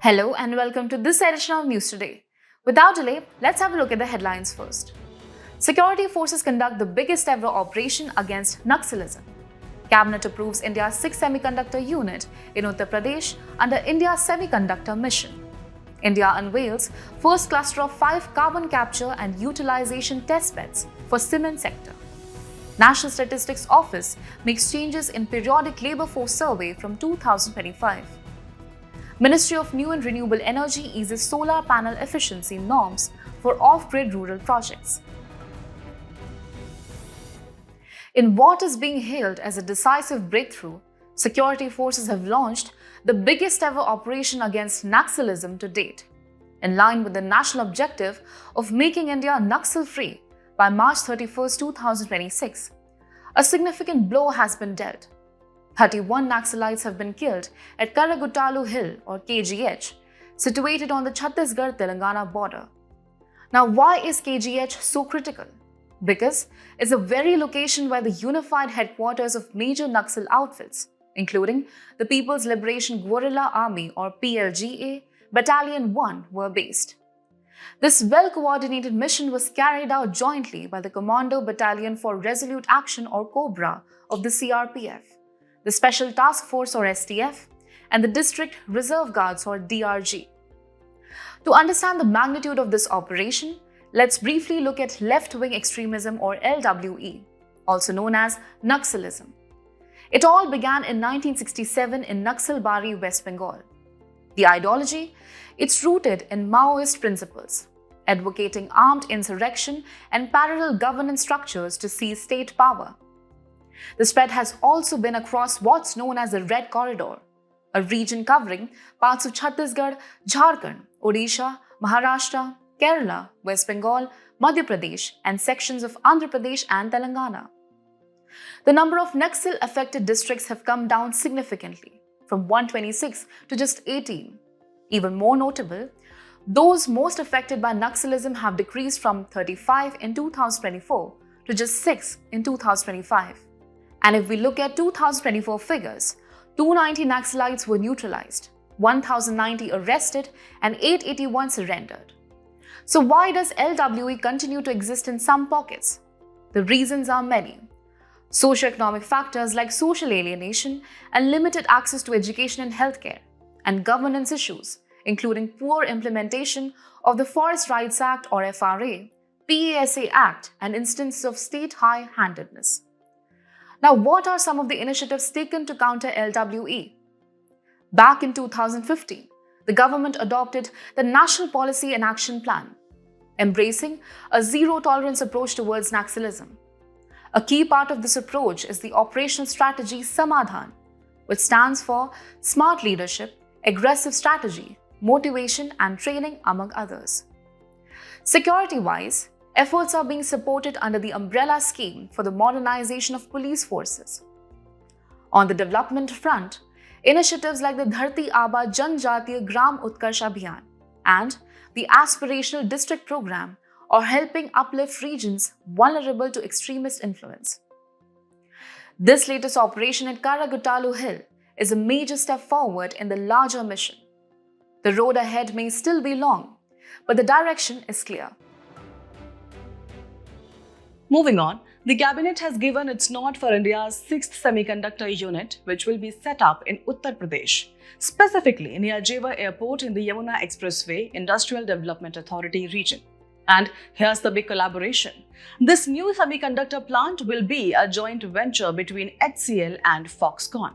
Hello and welcome to this edition of News Today. Without delay, let's have a look at the headlines first. Security forces conduct the biggest ever operation against Naxalism. Cabinet approves India's 6th semiconductor unit in Uttar Pradesh under India's Semiconductor mission. India unveils first cluster of 5 carbon capture and utilization testbeds for cement sector. National Statistics Office makes changes in periodic labor force survey from 2025. Ministry of New and Renewable Energy eases solar panel efficiency norms for off-grid rural projects. In what is being hailed as a decisive breakthrough, security forces have launched the biggest ever operation against Naxalism to date, in line with the national objective of making India Naxal-free by March 31, 2026. A significant blow has been dealt. 31 Naxalites have been killed at Karagutalu Hill or KGH, situated on the Chhattisgarh-Telangana border. Now, why is KGH so critical? Because it's the very location where the unified headquarters of major Naxal outfits, including the People's Liberation Guerrilla Army or PLGA, Battalion 1 were based. This well-coordinated mission was carried out jointly by the Commando Battalion for Resolute Action or COBRA of the CRPF, the Special Task Force or STF, and the District Reserve Guards or DRG. To understand the magnitude of this operation, let's briefly look at left-wing extremism or LWE, also known as Naxalism. It all began in 1967 in Naxalbari, West Bengal. The ideology? It's rooted in Maoist principles, advocating armed insurrection and parallel governance structures to seize state power. The spread has also been across what's known as the Red Corridor, a region covering parts of Chhattisgarh, Jharkhand, Odisha, Maharashtra, Kerala, West Bengal, Madhya Pradesh, and sections of Andhra Pradesh and Telangana. The number of Naxal-affected districts have come down significantly, from 126 to just 18. Even more notable, those most affected by Naxalism have decreased from 35 in 2024 to just 6 in 2025. And if we look at 2024 figures, 290 Naxalites were neutralized, 1,090 arrested, and 881 surrendered. So why does LWE continue to exist in some pockets? The reasons are many. Socioeconomic factors like social alienation and limited access to education and healthcare, and governance issues, including poor implementation of the Forest Rights Act or FRA, PASA Act, and instances of state high-handedness. Now, what are some of the initiatives taken to counter LWE? Back in 2015, the government adopted the National Policy and Action Plan, embracing a zero-tolerance approach towards Naxalism. A key part of this approach is the operational strategy Samadhan, which stands for Smart Leadership, Aggressive Strategy, Motivation and Training, among others. Security-wise, efforts are being supported under the umbrella scheme for the modernization of police forces. On the development front, initiatives like the Dharti Aba Janjatiya Gram Utkarsh Abhiyan and the Aspirational District Program are helping uplift regions vulnerable to extremist influence. This latest operation at Karagutalu Hill is a major step forward in the larger mission. The road ahead may still be long, but the direction is clear. Moving on, the Cabinet has given its nod for India's 6th semiconductor unit, which will be set up in Uttar Pradesh, specifically near Jeva Airport in the Yamuna Expressway Industrial Development Authority region. And here's the big collaboration. This new semiconductor plant will be a joint venture between HCL and Foxconn.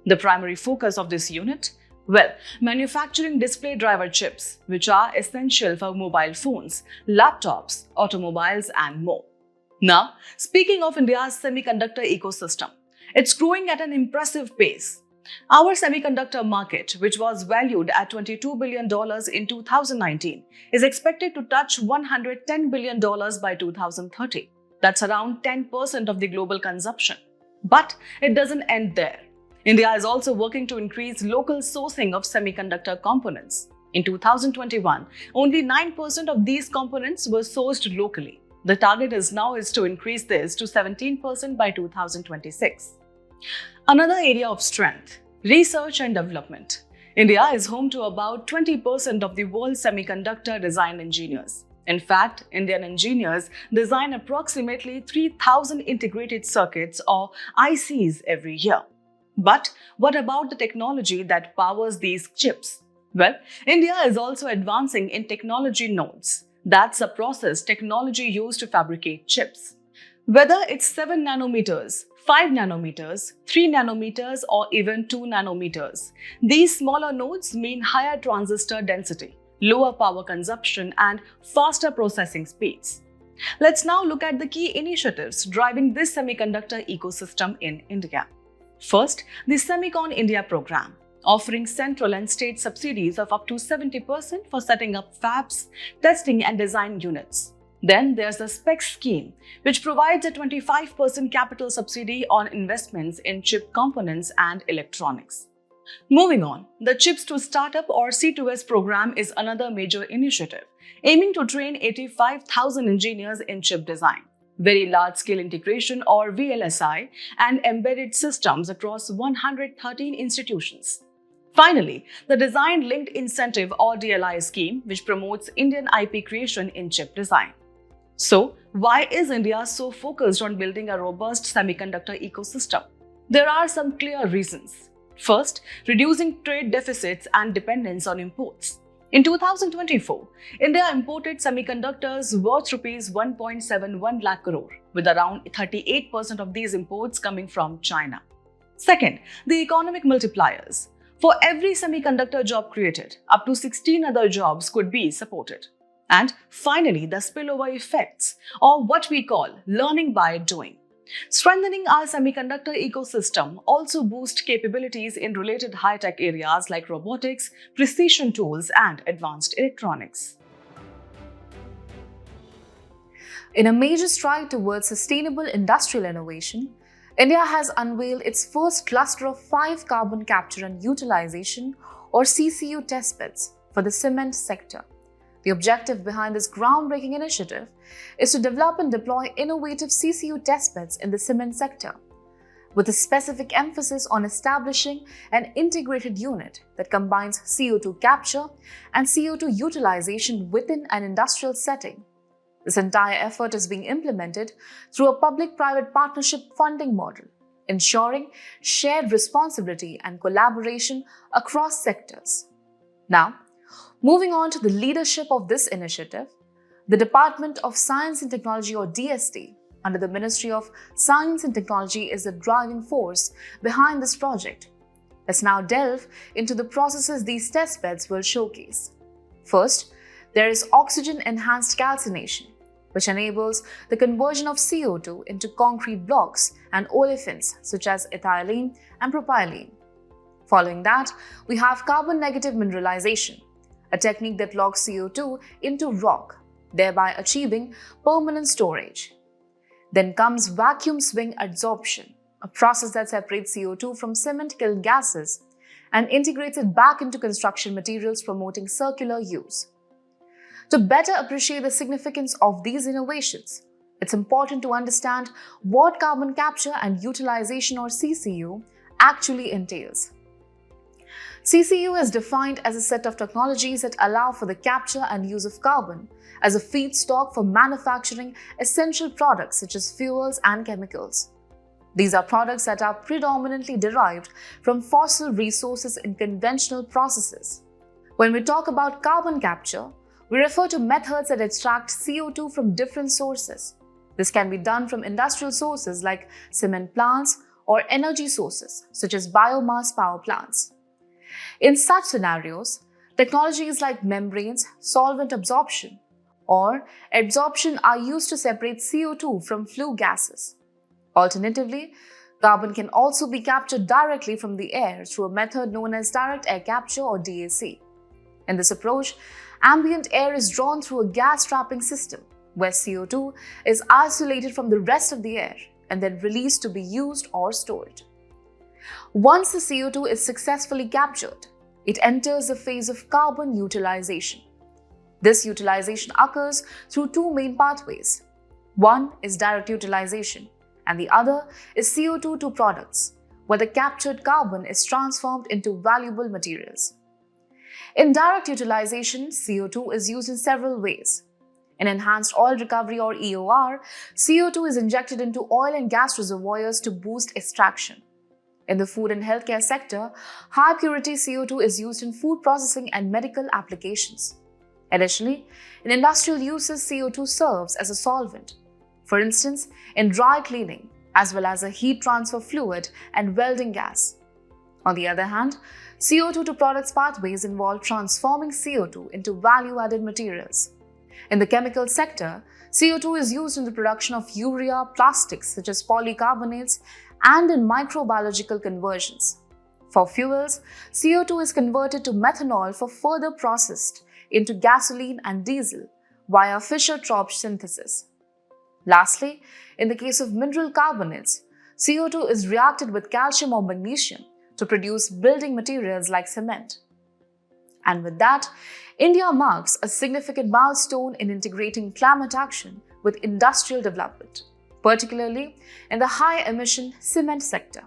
The primary focus of this unit? Well, manufacturing display driver chips, which are essential for mobile phones, laptops, automobiles, and more. Now, speaking of India's semiconductor ecosystem, it's growing at an impressive pace. Our semiconductor market, which was valued at $22 billion in 2019, is expected to touch $110 billion by 2030. That's around 10% of the global consumption. But it doesn't end there. India is also working to increase local sourcing of semiconductor components. In 2021, only 9% of these components were sourced locally. The target is to increase this to 17% by 2026. Another area of strength, research and development. India is home to about 20% of the world's semiconductor design engineers. In fact, Indian engineers design approximately 3,000 integrated circuits or ICs every year. But what about the technology that powers these chips? Well, India is also advancing in technology nodes. That's a process technology used to fabricate chips. Whether it's 7 nanometers, 5 nanometers, 3 nanometers, or even 2 nanometers, these smaller nodes mean higher transistor density, lower power consumption, and faster processing speeds. Let's now look at the key initiatives driving this semiconductor ecosystem in India. First, the Semicon India program, offering central and state subsidies of up to 70% for setting up fabs, testing and design units. Then there's the SPECS scheme, which provides a 25% capital subsidy on investments in chip components and electronics. Moving on, the Chips to Startup or C2S program is another major initiative, aiming to train 85,000 engineers in chip design, very large-scale integration or VLSI, and embedded systems across 113 institutions. Finally, the Design Linked Incentive or DLI scheme, which promotes Indian IP creation in chip design. So, why is India so focused on building a robust semiconductor ecosystem? There are some clear reasons. First, reducing trade deficits and dependence on imports. In 2024, India imported semiconductors worth Rs 1.71 lakh crore, with around 38% of these imports coming from China. Second, the economic multipliers. For every semiconductor job created, up to 16 other jobs could be supported. And finally, the spillover effects, or what we call learning by doing. Strengthening our semiconductor ecosystem also boosts capabilities in related high-tech areas like robotics, precision tools, and advanced electronics. In a major stride towards sustainable industrial innovation, India has unveiled its first cluster of 5 carbon capture and utilization or CCU testbeds for the cement sector. The objective behind this groundbreaking initiative is to develop and deploy innovative CCU testbeds in the cement sector, with a specific emphasis on establishing an integrated unit that combines CO2 capture and CO2 utilization within an industrial setting. This entire effort is being implemented through a public-private partnership funding model, ensuring shared responsibility and collaboration across sectors. Now, moving on to the leadership of this initiative, the Department of Science and Technology or DST, under the Ministry of Science and Technology, is the driving force behind this project. Let's now delve into the processes these testbeds will showcase. First, there is oxygen-enhanced calcination, which enables the conversion of CO2 into concrete blocks and olefins such as ethylene and propylene. Following that, we have carbon-negative mineralization, a technique that locks CO2 into rock, thereby achieving permanent storage. Then comes vacuum swing adsorption, a process that separates CO2 from cement kiln gases and integrates it back into construction materials, promoting circular use. To better appreciate the significance of these innovations, it's important to understand what carbon capture and utilization or CCU actually entails. CCU is defined as a set of technologies that allow for the capture and use of carbon as a feedstock for manufacturing essential products such as fuels and chemicals. These are products that are predominantly derived from fossil resources in conventional processes. When we talk about carbon capture, we refer to methods that extract CO2 from different sources. This can be done from industrial sources like cement plants or energy sources such as biomass power plants. In such scenarios, technologies like membranes, solvent absorption, or adsorption are used to separate CO2 from flue gases. Alternatively, carbon can also be captured directly from the air through a method known as direct air capture or DAC. In this approach, ambient air is drawn through a gas trapping system where CO2 is isolated from the rest of the air and then released to be used or stored. Once the CO2 is successfully captured, it enters the phase of carbon utilization. This utilization occurs through 2 main pathways. One is direct utilization, and the other is CO2 to products, where the captured carbon is transformed into valuable materials. In direct utilization, CO2 is used in several ways. In enhanced oil recovery or EOR, CO2 is injected into oil and gas reservoirs to boost extraction. In the food and healthcare sector, high purity CO2 is used in food processing and medical applications. Additionally, in industrial uses, CO2 serves as a solvent, for instance, in dry cleaning, as well as a heat transfer fluid and welding gas. On the other hand, CO2 to products pathways involve transforming CO2 into value-added materials. In the chemical sector, CO2 is used in the production of urea, plastics such as polycarbonates, and in microbiological conversions. For fuels, CO2 is converted to methanol for further processed into gasoline and diesel via Fischer-Tropsch synthesis. Lastly, in the case of mineral carbonates, CO2 is reacted with calcium or magnesium to produce building materials like cement. And with that, India marks a significant milestone in integrating climate action with industrial development, particularly in the high-emission cement sector.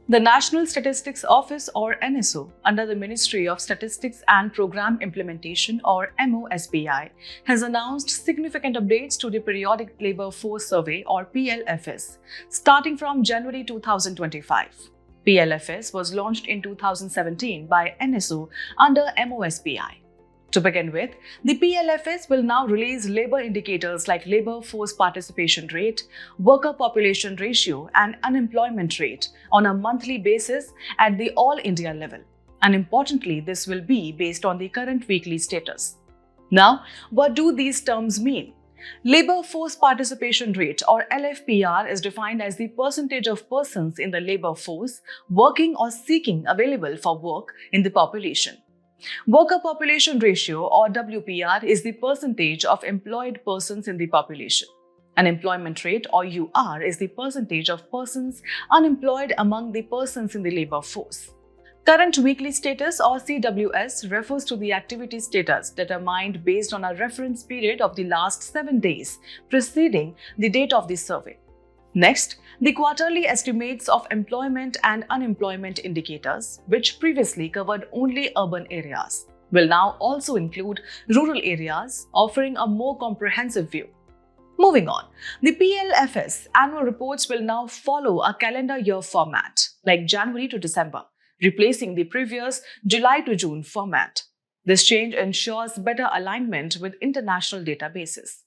The National Statistics Office or NSO under the Ministry of Statistics and Program Implementation or MOSPI has announced significant updates to the Periodic Labour Force Survey or PLFS starting from January 2025. PLFS was launched in 2017 by NSO under MOSPI. To begin with, the PLFS will now release labour indicators like labour force participation rate, worker population ratio and unemployment rate on a monthly basis at the all India level. And importantly, this will be based on the current weekly status. Now, what do these terms mean? Labour force participation rate or LFPR is defined as the percentage of persons in the labour force working or seeking available for work in the population. Worker population ratio or WPR is the percentage of employed persons in the population. Unemployment rate or UR is the percentage of persons unemployed among the persons in the labour force. Current weekly status or CWS refers to the activity status determined based on a reference period of the last 7 days preceding the date of the survey. Next, the quarterly estimates of employment and unemployment indicators, which previously covered only urban areas, will now also include rural areas, offering a more comprehensive view. Moving on, the PLFS annual reports will now follow a calendar year format, like January to December, replacing the previous July to June format. This change ensures better alignment with international databases.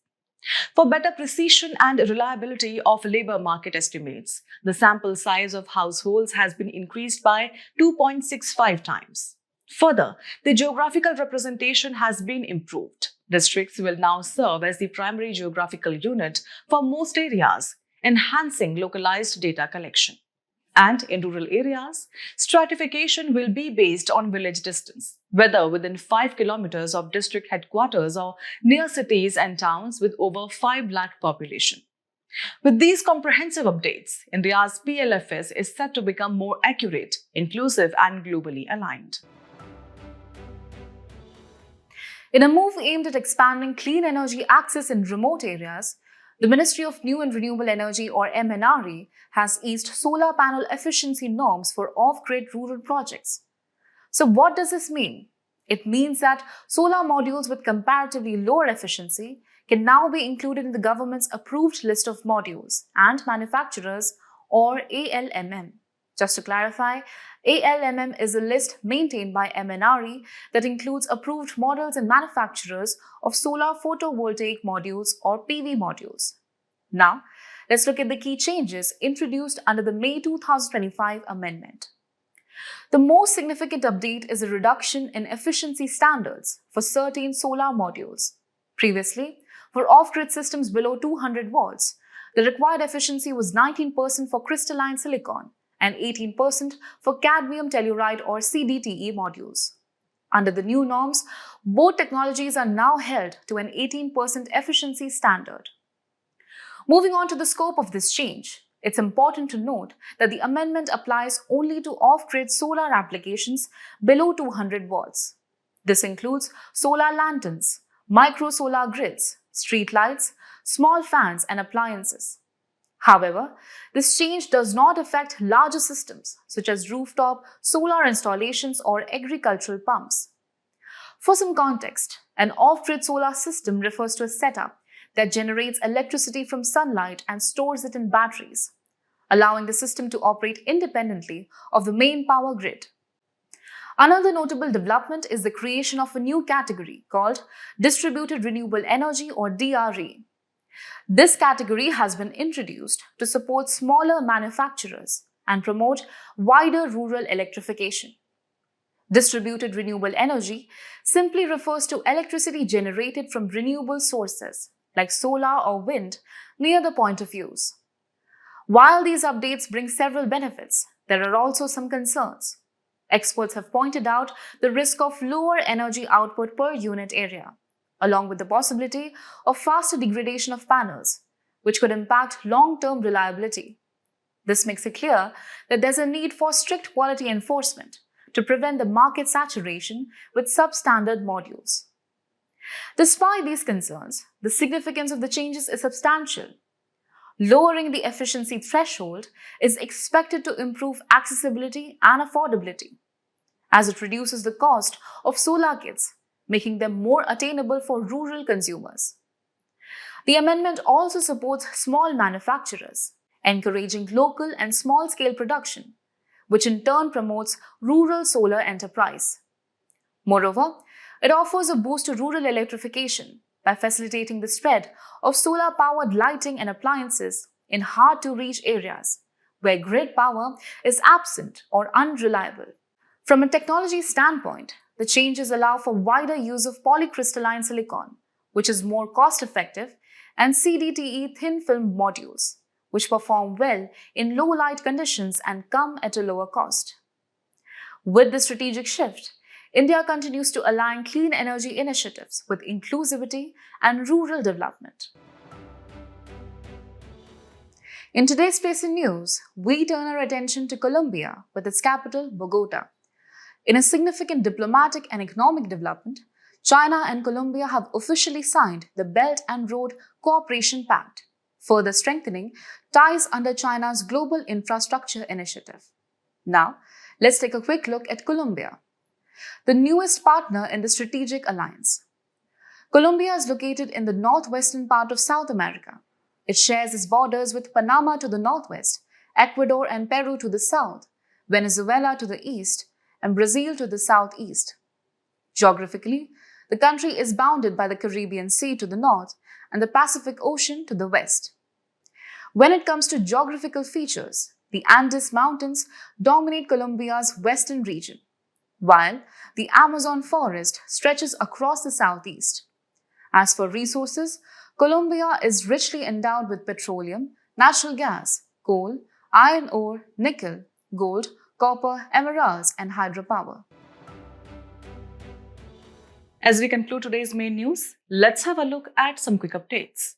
For better precision and reliability of labour market estimates, the sample size of households has been increased by 2.65 times. Further, the geographical representation has been improved. Districts will now serve as the primary geographical unit for most areas, enhancing localized data collection. And in rural areas, stratification will be based on village distance, whether within 5 kilometers of district headquarters or near cities and towns with over 5 lakh population. With these comprehensive updates, India's PLFS is set to become more accurate, inclusive and globally aligned. In a move aimed at expanding clean energy access in remote areas, the Ministry of New and Renewable Energy or MNRE has eased solar panel efficiency norms for off-grid rural projects. So what does this mean? It means that solar modules with comparatively lower efficiency can now be included in the government's approved list of modules and manufacturers or ALMM. Just to clarify, ALMM is a list maintained by MNRE that includes approved models and manufacturers of solar photovoltaic modules or PV modules. Now, let's look at the key changes introduced under the May 2025 amendment. The most significant update is a reduction in efficiency standards for certain solar modules. Previously, for off-grid systems below 200 watts, the required efficiency was 19% for crystalline silicon and 18% for cadmium telluride or CDTE modules. Under the new norms, both technologies are now held to an 18% efficiency standard. Moving on to the scope of this change, it's important to note that the amendment applies only to off-grid solar applications below 200 watts. This includes solar lanterns, micro solar grids, street lights, small fans and appliances. However, this change does not affect larger systems such as rooftop solar installations or agricultural pumps. For some context, an off-grid solar system refers to a setup that generates electricity from sunlight and stores it in batteries, allowing the system to operate independently of the main power grid. Another notable development is the creation of a new category called Distributed Renewable Energy or DRE. This category has been introduced to support smaller manufacturers and promote wider rural electrification. Distributed renewable energy simply refers to electricity generated from renewable sources like solar or wind near the point of use. While these updates bring several benefits, there are also some concerns. Experts have pointed out the risk of lower energy output per unit area, along with the possibility of faster degradation of panels, which could impact long-term reliability. This makes it clear that there's a need for strict quality enforcement to prevent the market saturation with substandard modules. Despite these concerns, the significance of the changes is substantial. Lowering the efficiency threshold is expected to improve accessibility and affordability, as it reduces the cost of solar kits, making them more attainable for rural consumers. The amendment also supports small manufacturers, encouraging local and small-scale production, which in turn promotes rural solar enterprise. Moreover, it offers a boost to rural electrification by facilitating the spread of solar-powered lighting and appliances in hard-to-reach areas where grid power is absent or unreliable. From a technology standpoint, the changes allow for wider use of polycrystalline silicon, which is more cost-effective, and CDTE thin-film modules, which perform well in low-light conditions and come at a lower cost. With this strategic shift, India continues to align clean energy initiatives with inclusivity and rural development. In today's Space in News, we turn our attention to Colombia with its capital, Bogota. In a significant diplomatic and economic development, China and Colombia have officially signed the Belt and Road Cooperation Pact, further strengthening ties under China's Global Infrastructure Initiative. Now, let's take a quick look at Colombia, the newest partner in the strategic alliance. Colombia is located in the northwestern part of South America. It shares its borders with Panama to the northwest, Ecuador and Peru to the south, Venezuela to the east, and Brazil to the southeast. Geographically, the country is bounded by the Caribbean Sea to the north and the Pacific Ocean to the west. When it comes to geographical features, the Andes Mountains dominate Colombia's western region, while the Amazon forest stretches across the southeast. As for resources, Colombia is richly endowed with petroleum, natural gas, coal, iron ore, nickel, gold, copper, emeralds, and hydropower. As we conclude today's main news, let's have a look at some quick updates.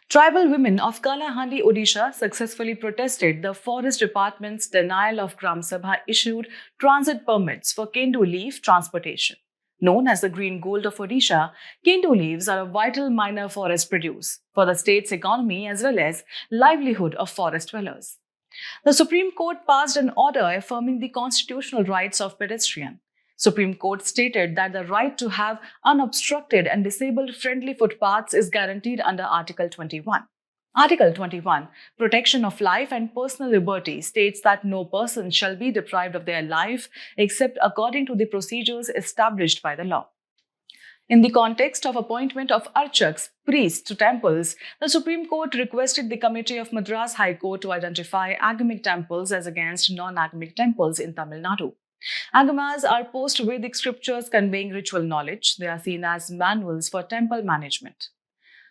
Tribal women of Kalahandi, Odisha successfully protested the Forest Department's denial of Gram Sabha issued transit permits for Kendu leaf transportation. Known as the green gold of Odisha, Kendu leaves are a vital minor forest produce for the state's economy as well as livelihood of forest dwellers. The Supreme Court passed an order affirming the constitutional rights of pedestrians. Supreme Court stated that the right to have unobstructed and disabled-friendly footpaths is guaranteed under Article 21. Article 21, Protection of Life and Personal Liberty, states that no person shall be deprived of their life except according to the procedures established by the law. In the context of appointment of archaks, priests to temples, the Supreme Court requested the Committee of Madras High Court to identify agamic temples as against non-agamic temples in Tamil Nadu. Agamas are post-Vedic scriptures conveying ritual knowledge. They are seen as manuals for temple management.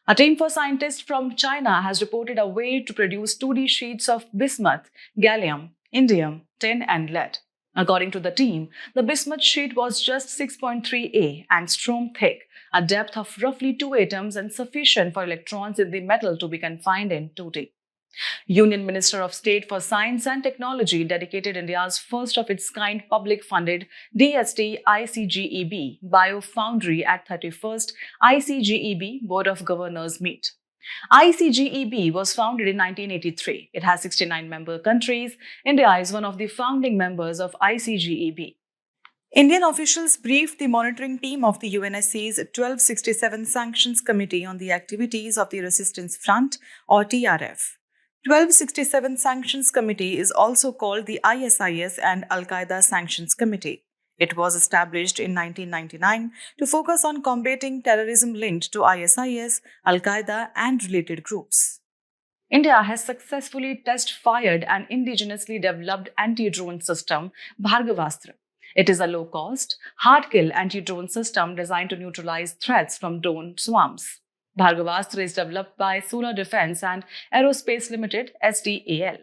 A team for scientists from China has reported a way to produce 2D sheets of bismuth, gallium, indium, tin and lead. According to the team, the bismuth sheet was just 6.3 angstrom thick, a depth of roughly 2 atoms and sufficient for electrons in the metal to be confined in 2D. Union Minister of State for Science and Technology dedicated India's first of its kind public-funded DST ICGEB Biofoundry at 31st ICGEB Board of Governors meet. ICGEB was founded in 1983. It has 69 member countries. India is one of the founding members of ICGEB. Indian officials briefed the monitoring team of the UNSC's 1267 Sanctions Committee on the activities of the Resistance Front, or TRF. 1267 Sanctions Committee is also called the ISIS and Al-Qaeda Sanctions Committee. It was established in 1999 to focus on combating terrorism linked to ISIS, Al-Qaeda and related groups. India has successfully test-fired an indigenously developed anti-drone system, Bhargavastra. It is a low-cost, hard-kill anti-drone system designed to neutralize threats from drone swarms. Bhargavastra is developed by Solar Defense and Aerospace Limited (SDAL).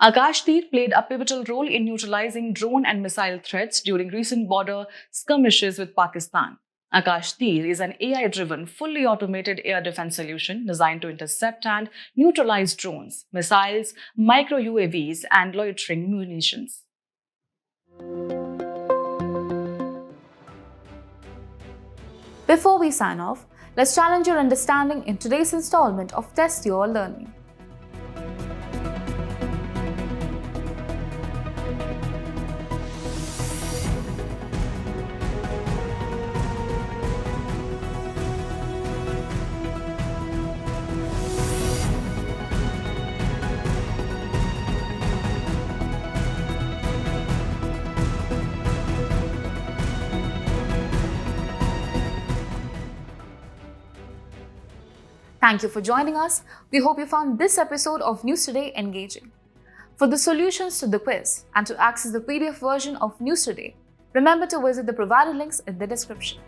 Akash Tir played a pivotal role in neutralizing drone and missile threats during recent border skirmishes with Pakistan. Akash Tir is an AI-driven, fully automated air defense solution designed to intercept and neutralize drones, missiles, micro-UAVs, and loitering munitions. Before we sign off, let's challenge your understanding in today's installment of Test Your Learning. Thank you for joining us. We hope you found this episode of News Today engaging. For the solutions to the quiz and to access the PDF version of News Today, remember to visit the provided links in the description.